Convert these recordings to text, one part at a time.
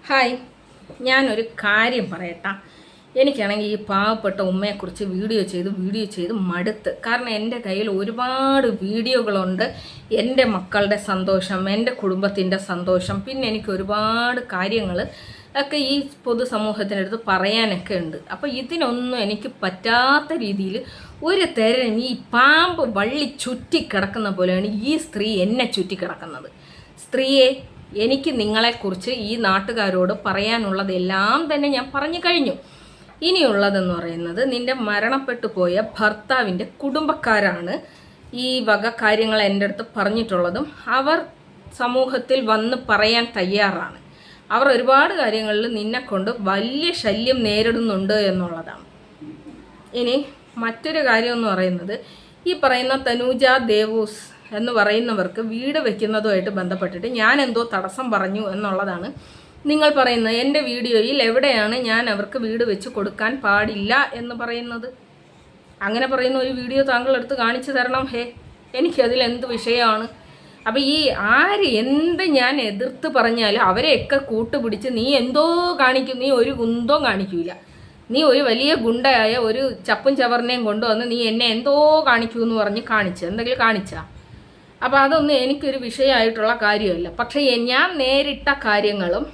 Hi, ഞാനൊരു കാര്യം പറയട്ടാ. എനിക്കാണെങ്കിൽ ഈ പാവപ്പെട്ട ഉമ്മയെക്കുറിച്ച് വീഡിയോ ചെയ്ത് മടുത്ത്. കാരണം എൻ്റെ കയ്യിൽ ഒരുപാട് വീഡിയോകളുണ്ട്. എൻ്റെ മക്കളുടെ സന്തോഷം, എൻ്റെ കുടുംബത്തിൻ്റെ സന്തോഷം, പിന്നെ എനിക്ക് ഒരുപാട് കാര്യങ്ങൾ ഒക്കെ ഈ പൊതുസമൂഹത്തിനടുത്ത് പറയാനൊക്കെ ഉണ്ട്. അപ്പോൾ ഇതിനൊന്നും എനിക്ക് പറ്റാത്ത രീതിയിൽ ഒരു തരം ഈ പാമ്പ് വള്ളി ചുറ്റിക്കിടക്കുന്ന പോലെയാണ് ഈ സ്ത്രീ എന്നെ ചുറ്റിക്കിടക്കുന്നത്. സ്ത്രീയെ, എനിക്ക് നിങ്ങളെക്കുറിച്ച് ഈ നാട്ടുകാരോട് പറയാനുള്ളതെല്ലാം തന്നെ ഞാൻ പറഞ്ഞു കഴിഞ്ഞു. ഇനിയുള്ളതെന്ന് പറയുന്നത്, നിന്റെ മരണപ്പെട്ടു പോയ ഭർത്താവിൻ്റെ കുടുംബക്കാരാണ് ഈ വക കാര്യങ്ങൾ എൻ്റെ അടുത്ത് പറഞ്ഞിട്ടുള്ളതും അവർ സമൂഹത്തിൽ വന്ന് പറയാൻ തയ്യാറാണ്. അവർ ഒരുപാട് കാര്യങ്ങളിൽ നിന്നെക്കൊണ്ട് വലിയ ശല്യം നേരിടുന്നുണ്ട് എന്നുള്ളതാണ്. ഇനി മറ്റൊരു കാര്യം എന്ന് പറയുന്നത്, ഈ പറയുന്ന തനൂജ ദേവൂസ് എന്ന് പറയുന്നവർക്ക് വീട് വെക്കുന്നതുമായിട്ട് ബന്ധപ്പെട്ടിട്ട് ഞാൻ എന്തോ തടസ്സം പറഞ്ഞു എന്നുള്ളതാണ് നിങ്ങൾ പറയുന്നത്. എൻ്റെ വീഡിയോയിൽ എവിടെയാണ് ഞാൻ അവർക്ക് വീട് വെച്ച് കൊടുക്കാൻ പാടില്ല എന്ന് പറയുന്നത്? അങ്ങനെ പറയുന്ന ഒരു വീഡിയോ താങ്കൾ എടുത്ത് കാണിച്ചു തരണം. എനിക്കതിൽ എന്ത് വിഷയമാണ്? അപ്പം ഈ ആര് എന്ത് ഞാൻ എതിർത്ത് പറഞ്ഞാലും അവരെയൊക്കെ കൂട്ടുപിടിച്ച് നീ എന്തോ കാണിക്കും, നീ ഒരു കുന്തവും കാണിക്കൂല. നീ ഒരു വലിയ ഗുണ്ടയായ ഒരു ചപ്പും ചവറിനെയും കൊണ്ടുവന്ന് നീ എന്നെ എന്തോ കാണിക്കൂ എന്ന് പറഞ്ഞ് എന്തെങ്കിലും കാണിച്ചാ? അപ്പോൾ അതൊന്നും എനിക്കൊരു വിഷയമായിട്ടുള്ള കാര്യമല്ല. പക്ഷേ ഞാൻ നേരിട്ട കാര്യങ്ങളും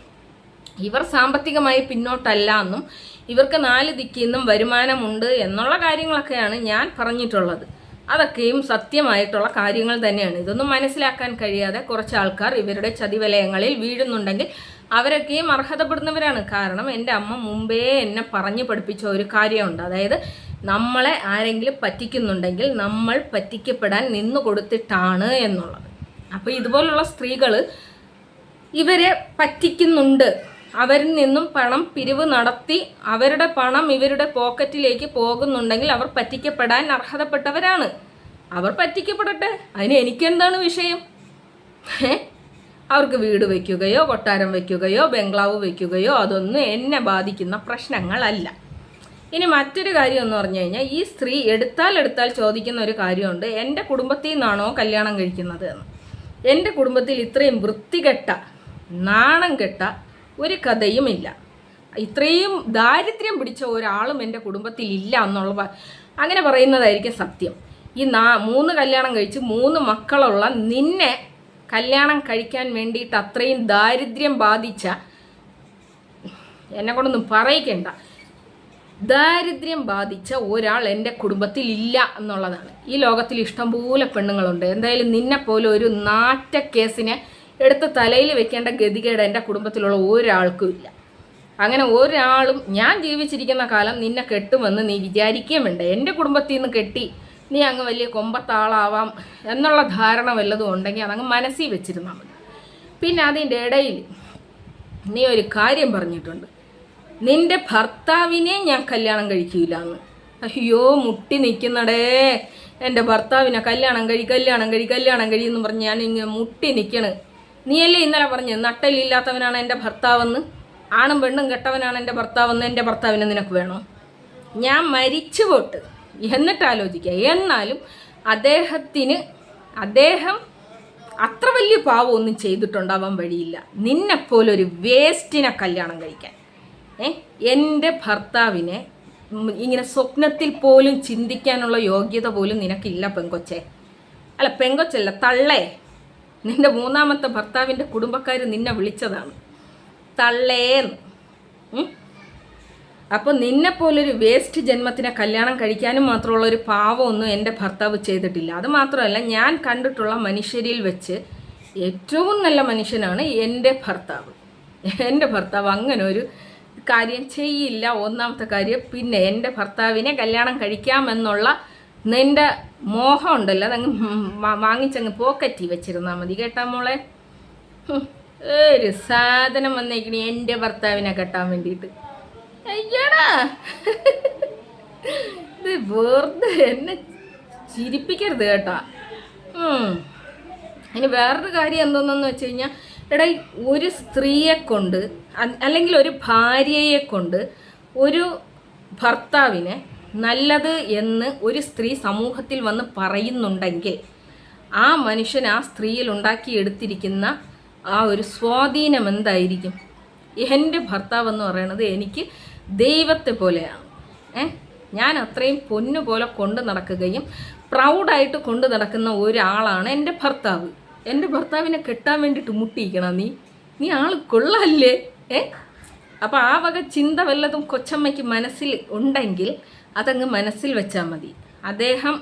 ഇവർ സാമ്പത്തികമായി പിന്നോട്ടല്ല എന്നും ഇവർക്ക് 4 ദിക്കിൽ നിന്നും വരുമാനമുണ്ട് എന്നുള്ള കാര്യങ്ങളൊക്കെയാണ് ഞാൻ പറഞ്ഞിട്ടുള്ളത്. അതൊക്കെയും സത്യമായിട്ടുള്ള കാര്യങ്ങൾ തന്നെയാണ്. ഇതൊന്നും മനസ്സിലാക്കാൻ കഴിയാതെ കുറച്ച് ആൾക്കാർ ഇവരുടെ ചതിവലയങ്ങളിൽ വീഴുന്നുണ്ടെങ്കിൽ അവരൊക്കെയും അർഹതപ്പെടുന്നവരാണ്. കാരണം എൻ്റെ അമ്മ മുമ്പേ എന്നെ പറഞ്ഞു പഠിപ്പിച്ച ഒരു കാര്യമുണ്ട്. അതായത് നമ്മളെ ആരെങ്കിലും പറ്റിക്കുന്നുണ്ടെങ്കിൽ നമ്മൾ പറ്റിക്കപ്പെടാൻ നിന്നു കൊടുത്തിട്ടാണ് എന്നുള്ളത്. അപ്പോൾ ഇതുപോലുള്ള സ്ത്രീകൾ ഇവരെ പറ്റിക്കുന്നുണ്ട്, അവരിൽ നിന്നും പണം പിരിവ് നടത്തി അവരുടെ പണം ഇവരുടെ പോക്കറ്റിലേക്ക് പോകുന്നുണ്ടെങ്കിൽ അവർ പറ്റിക്കപ്പെടാൻ അർഹതപ്പെട്ടവരാണ്. അവർ പറ്റിക്കപ്പെടട്ടെ, അതിന് എനിക്കെന്താണ് വിഷയം? അവർക്ക് വീട് വയ്ക്കുകയോ കൊട്ടാരം വയ്ക്കുകയോ ബംഗ്ലാവ് വയ്ക്കുകയോ അതൊന്നും എന്നെ ബാധിക്കുന്ന പ്രശ്നങ്ങളല്ല. ഇനി മറ്റൊരു കാര്യം എന്ന് പറഞ്ഞു കഴിഞ്ഞാൽ, ഈ സ്ത്രീ എടുത്താൽ ചോദിക്കുന്ന ഒരു കാര്യമുണ്ട്, എൻ്റെ കുടുംബത്തിൽ നിന്നാണോ കല്യാണം കഴിക്കുന്നത് എന്ന്. എൻ്റെ കുടുംബത്തിൽ ഇത്രയും വൃത്തികെട്ട നാണം കെട്ട ഒരു കഥയുമില്ല. ഇത്രയും ദാരിദ്ര്യം പിടിച്ച ഒരാളും എൻ്റെ കുടുംബത്തിൽ ഇല്ല എന്നുള്ള അങ്ങനെ പറയുന്നതായിരിക്കും സത്യം. ഈ 3 കല്യാണം കഴിച്ച് 3 മക്കളുള്ള നിന്നെ കല്യാണം കഴിക്കാൻ വേണ്ടിയിട്ട് അത്രയും ദാരിദ്ര്യം ബാധിച്ച, എന്നെ കൊണ്ടൊന്നും പറയിക്കേണ്ട, ദാരിദ്ര്യം ബാധിച്ച ഒരാൾ എൻ്റെ കുടുംബത്തിൽ ഇല്ല എന്നുള്ളതാണ്. ഈ ലോകത്തിൽ ഇഷ്ടംപോലെ പെണ്ണുങ്ങളുണ്ട്. എന്തായാലും നിന്നെപ്പോലെ ഒരു നാറ്റക്കേസിനെ എടുത്ത് തലയിൽ വെക്കേണ്ട ഗതികേട് എൻ്റെ കുടുംബത്തിലുള്ള ഒരാൾക്കും ഇല്ല. അങ്ങനെ ഒരാളും ഞാൻ ജീവിച്ചിരിക്കുന്ന കാലം നിന്നെ കെട്ടുമെന്ന് നീ വിചാരിക്കുകയും വേണ്ട. എൻ്റെ കുടുംബത്തിൽ നിന്ന് കെട്ടി നീ അങ്ങ് വലിയ കൊമ്പത്താളാവാം എന്നുള്ള ധാരണ വല്ലതും ഉണ്ടെങ്കിൽ അതങ്ങ് മനസ്സിൽ വെച്ചിരുന്നാൽ മതി. പിന്നെ അതിൻ്റെ ഇടയിൽ നീ ഒരു കാര്യം പറഞ്ഞിട്ടുണ്ട്, നിന്റെ ഭർത്താവിനെ ഞാൻ കല്യാണം കഴിക്കില്ല എന്ന്. അയ്യോ, മുട്ടി നിൽക്കുന്നടേ എൻ്റെ ഭർത്താവിനെ കല്യാണം കഴി എന്ന് പറഞ്ഞ് ഞാൻ ഇങ്ങനെ മുട്ടി നിൽക്കണ്. നീയല്ലേ ഇന്നലെ പറഞ്ഞ് നട്ടലില്ലാത്തവനാണ് എൻ്റെ ഭർത്താവെന്ന്, ആണും പെണ്ണും കെട്ടവനാണ് എൻ്റെ ഭർത്താവെന്ന്. എൻ്റെ ഭർത്താവിനെ നിനക്ക് വേണോ? ഞാൻ മരിച്ചു പോട്ട് എന്നിട്ട് ആലോചിക്കുക. എന്നാലും അദ്ദേഹം അത്ര വലിയ പാവമൊന്നും ചെയ്തിട്ടുണ്ടാവാൻ വഴിയില്ല നിന്നെപ്പോലൊരു വേസ്റ്റിനെ കല്യാണം കഴിക്കാൻ. എൻ്റെ ഭർത്താവിനെ ഇങ്ങനെ സ്വപ്നത്തിൽ പോലും ചിന്തിക്കാനുള്ള യോഗ്യത പോലും നിനക്കില്ല പെങ്കൊച്ചെ. അല്ല, പെങ്കൊച്ചല്ല, തള്ളേ. നിൻ്റെ 3ാമത്തെ ഭർത്താവിൻ്റെ കുടുംബക്കാർ നിന്നെ വിളിച്ചതാണ് തള്ളേന്ന്. അപ്പോൾ നിന്നെപ്പോലൊരു വേസ്റ്റ് ജന്മത്തിനെ കല്യാണം കഴിക്കാനും മാത്രമുള്ള ഒരു പാവമൊന്നും എൻ്റെ ഭർത്താവ് ചെയ്തിട്ടില്ല. അത് മാത്രമല്ല, ഞാൻ കണ്ടിട്ടുള്ള മനുഷ്യരിൽ വെച്ച് ഏറ്റവും നല്ല മനുഷ്യനാണ് എൻ്റെ ഭർത്താവ്. എൻ്റെ ഭർത്താവ് അങ്ങനെ ഒരു കാര്യം ചെയ്യില്ല. 1ാമത്തെ കാര്യം. പിന്നെ എൻ്റെ ഭർത്താവിനെ കല്യാണം കഴിക്കാമെന്നുള്ള നിൻ്റെ മോഹം ഉണ്ടല്ലോ, അതങ്ങ് വാങ്ങിച്ചങ്ങ് പോക്കറ്റിൽ വെച്ചിരുന്നാൽ മതി. കേട്ടാ മോളെ? ഒരു സാധനം വന്നേക്കണി എൻ്റെ ഭർത്താവിനെ കെട്ടാൻ വേണ്ടിയിട്ട്. അയ്യടാ, ഇത് വെറുതെ എന്നെ ചിരിപ്പിക്കരുത് കേട്ടാ. ഇനി വേറൊരു കാര്യം എന്തോന്നെന്ന് വെച്ച് കഴിഞ്ഞാൽ, എടാ, ഒരു സ്ത്രീയെ കൊണ്ട് അല്ലെങ്കിൽ ഒരു ഭാര്യയെ കൊണ്ട് ഒരു ഭർത്താവിനെ നല്ലത് എന്ന് ഒരു സ്ത്രീ സമൂഹത്തിൽ വന്ന് പറയുന്നുണ്ടെങ്കിൽ ആ മനുഷ്യൻ ആ സ്ത്രീയിൽ ഉണ്ടാക്കിയെടുത്തിരിക്കുന്ന ആ ഒരു സ്വാധീനം എന്തായിരിക്കും? എൻ്റെ ഭർത്താവ് എന്ന് പറയുന്നത് എനിക്ക് ദൈവത്തെ പോലെയാണ്. ഞാൻ അത്രയും പൊന്നു പോലെ കൊണ്ട് നടക്കുകയും പ്രൗഡായിട്ട് കൊണ്ട് നടക്കുന്ന ഒരാളാണ് എൻ്റെ ഭർത്താവ്. എൻ്റെ ഭർത്താവിനെ കെട്ടാൻ വേണ്ടിയിട്ട് മുട്ടിയിരിക്കണം നീ ആൾ കൊള്ളല്ലേ? അപ്പോൾ ആ വക ചിന്ത വല്ലതും കൊച്ചമ്മയ്ക്ക് മനസ്സിൽ ഉണ്ടെങ്കിൽ അതങ്ങ് മനസ്സിൽ വെച്ചാൽ മതി. അദ്ദേഹം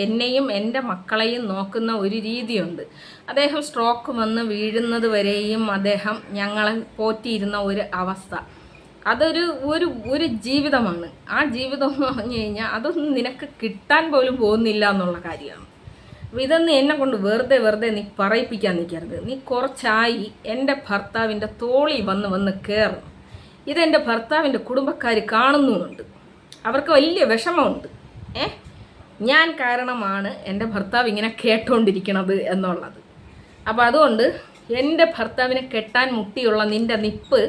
എന്നെയും എൻ്റെ മക്കളെയും നോക്കുന്ന ഒരു രീതിയുണ്ട്. അദ്ദേഹം സ്ട്രോക്ക് വന്ന് വീഴുന്നത് വരെയും അദ്ദേഹം ഞങ്ങളെ പോറ്റിയിരുന്ന ഒരു അവസ്ഥ, അതൊരു ഒരു ജീവിതമാണ്. ആ ജീവിതം എന്ന് പറഞ്ഞു കഴിഞ്ഞാൽ അതൊന്നും നിനക്ക് കിട്ടാൻ പോലും പോകുന്നില്ല എന്നുള്ള കാര്യമാണ്. അപ്പോൾ ഇതൊന്നും എന്നെ കൊണ്ട് വെറുതെ നീ പറയിപ്പിക്കാൻ നിൽക്കരുത്. നീ കുറച്ചായി എൻ്റെ ഭർത്താവിൻ്റെ തോളി വന്ന് കയറും. ഇതെൻ്റെ ഭർത്താവിൻ്റെ കുടുംബക്കാർ കാണുന്നുമുണ്ട്, അവർക്ക് വലിയ വിഷമമുണ്ട്. ഞാൻ കാരണമാണ് എൻ്റെ ഭർത്താവ് ഇങ്ങനെ കേട്ടുകൊണ്ടിരിക്കണത് എന്നുള്ളത്. അപ്പോൾ അതുകൊണ്ട് എൻ്റെ ഭർത്താവിനെ കെട്ടാൻ മുട്ടിയുള്ള നിൻ്റെ നിപ്പ്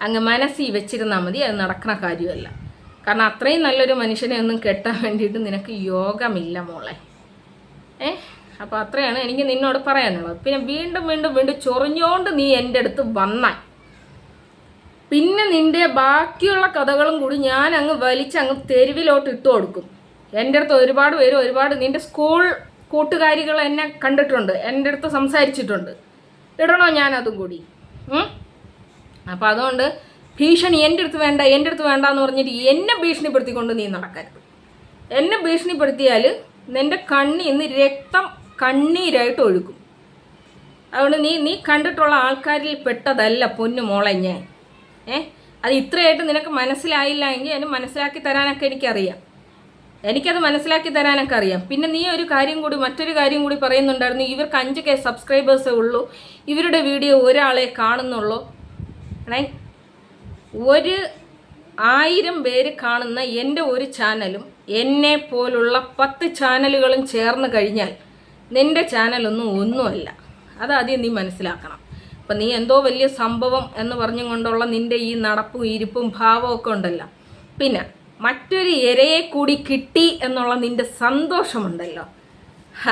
അങ്ങ് മനസ്സിൽ വെച്ചിരുന്നാൽ മതി. അത് നടക്കുന്ന കാര്യമല്ല. കാരണം അത്രയും നല്ലൊരു മനുഷ്യനെ ഒന്നും കെട്ടാൻ വേണ്ടിയിട്ട് നിനക്ക് യോഗമില്ല മോളെ. അപ്പോൾ അത്രയാണ് എനിക്ക് നിന്നോട് പറയാനുള്ളത്. പിന്നെ വീണ്ടും ചൊറിഞ്ഞോണ്ട് നീ എൻ്റെ അടുത്ത് വന്നാൽ പിന്നെ നിൻ്റെ ബാക്കിയുള്ള കഥകളും കൂടി ഞാൻ അങ്ങ് വലിച്ചങ്ങ് തെരുവിലോട്ട് ഇട്ട് കൊടുക്കും. എൻ്റെ അടുത്ത് ഒരുപാട് നിൻ്റെ സ്കൂൾ കൂട്ടുകാരികൾ എന്നെ കണ്ടിട്ടുണ്ട്, എൻ്റെ അടുത്ത് സംസാരിച്ചിട്ടുണ്ട്. ഇടണോ ഞാനതും കൂടി? അപ്പോൾ അതുകൊണ്ട് ഭീഷണി എൻ്റെ അടുത്ത് വേണ്ട എന്ന് പറഞ്ഞിട്ട് എന്നെ ഭീഷണിപ്പെടുത്തിക്കൊണ്ട് നീ നടക്കരുത്. എന്നെ ഭീഷണിപ്പെടുത്തിയാൽ നിൻ്റെ കണ്ണിൽ നിന്ന് രക്തം കണ്ണീരായിട്ട് ഒഴുകും. അതുകൊണ്ട് നീ കണ്ടിട്ടുള്ള ആൾക്കാരിൽ പെട്ടതല്ല പൊന്നു മോളെ ഞാൻ. അത് ഇത്രയായിട്ട് നിനക്ക് മനസ്സിലായില്ല എങ്കിൽ അതിന് മനസ്സിലാക്കി തരാനൊക്കെ എനിക്കത് മനസ്സിലാക്കി തരാനൊക്കെ അറിയാം. പിന്നെ നീ മറ്റൊരു കാര്യം കൂടി പറയുന്നുണ്ടായിരുന്നു, ഇവർക്ക് 5K സബ്സ്ക്രൈബേഴ്സേ ഉള്ളൂ, ഇവരുടെ വീഡിയോ ഒരാളെ കാണുന്നുള്ളൂ. 1000 പേര് കാണുന്ന എൻ്റെ ഒരു ചാനലും എന്നെ പോലുള്ള 10 ചാനലുകളും ചേർന്ന് കഴിഞ്ഞാൽ നിൻ്റെ ചാനലൊന്നുമല്ല. അതാദ്യം നീ മനസ്സിലാക്കണം. അപ്പം നീ എന്തോ വലിയ സംഭവം എന്ന് പറഞ്ഞുകൊണ്ടുള്ള നിൻ്റെ ഈ നടപ്പും ഇരിപ്പും ഭാവമൊക്കെ ഉണ്ടല്ലോ. പിന്നെ മറ്റൊരു ഇരയെ കൂടി കിട്ടി എന്നുള്ള നിൻ്റെ സന്തോഷമുണ്ടല്ലോ,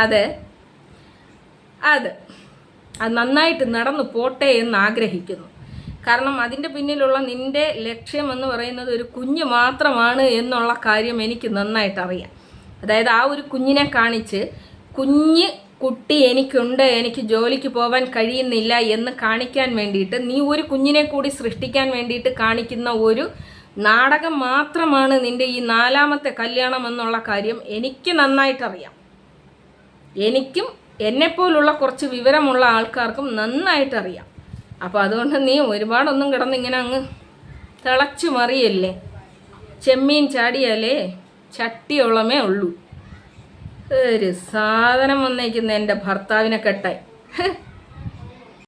അത് നന്നായിട്ട് നടന്നു പോട്ടെ എന്ന് ആഗ്രഹിക്കുന്നു. കാരണം അതിൻ്റെ പിന്നിലുള്ള നിൻ്റെ ലക്ഷ്യം എന്ന് പറയുന്നത് ഒരു കുഞ്ഞ് മാത്രമാണ് എന്നുള്ള കാര്യം എനിക്ക് നന്നായിട്ട് അറിയാം. അതായത് ആ ഒരു കുഞ്ഞിനെ കാണിച്ച് കുട്ടി എനിക്കുണ്ട്, എനിക്ക് ജോലിക്ക് പോകാൻ കഴിയുന്നില്ല എന്ന് കാണിക്കാൻ വേണ്ടിയിട്ട് നീ ഒരു കുഞ്ഞിനെ കൂടി സൃഷ്ടിക്കാൻ വേണ്ടിയിട്ട് കാണിക്കുന്ന ഒരു നാടകം മാത്രമാണ് നിൻ്റെ ഈ 4ാമത്തെ കല്യാണം എന്നുള്ള കാര്യം എനിക്ക് നന്നായിട്ടറിയാം. എനിക്കും എന്നെപ്പോലുള്ള കുറച്ച് വിവരമുള്ള ആൾക്കാർക്കും നന്നായിട്ടറിയാം. അപ്പോൾ അതുകൊണ്ട് നീ ഒരുപാടൊന്നും കിടന്ന് ഇങ്ങനെ അങ്ങ് തിളച്ചു മറിയല്ലേ. ചെമ്മീൻ ചാടിയാലേ ചട്ടിയോളമേ ഉള്ളൂ. ഒരു സാധനം വന്നേക്കുന്ന എൻ്റെ ഭർത്താവിനെ കെട്ടാൻ.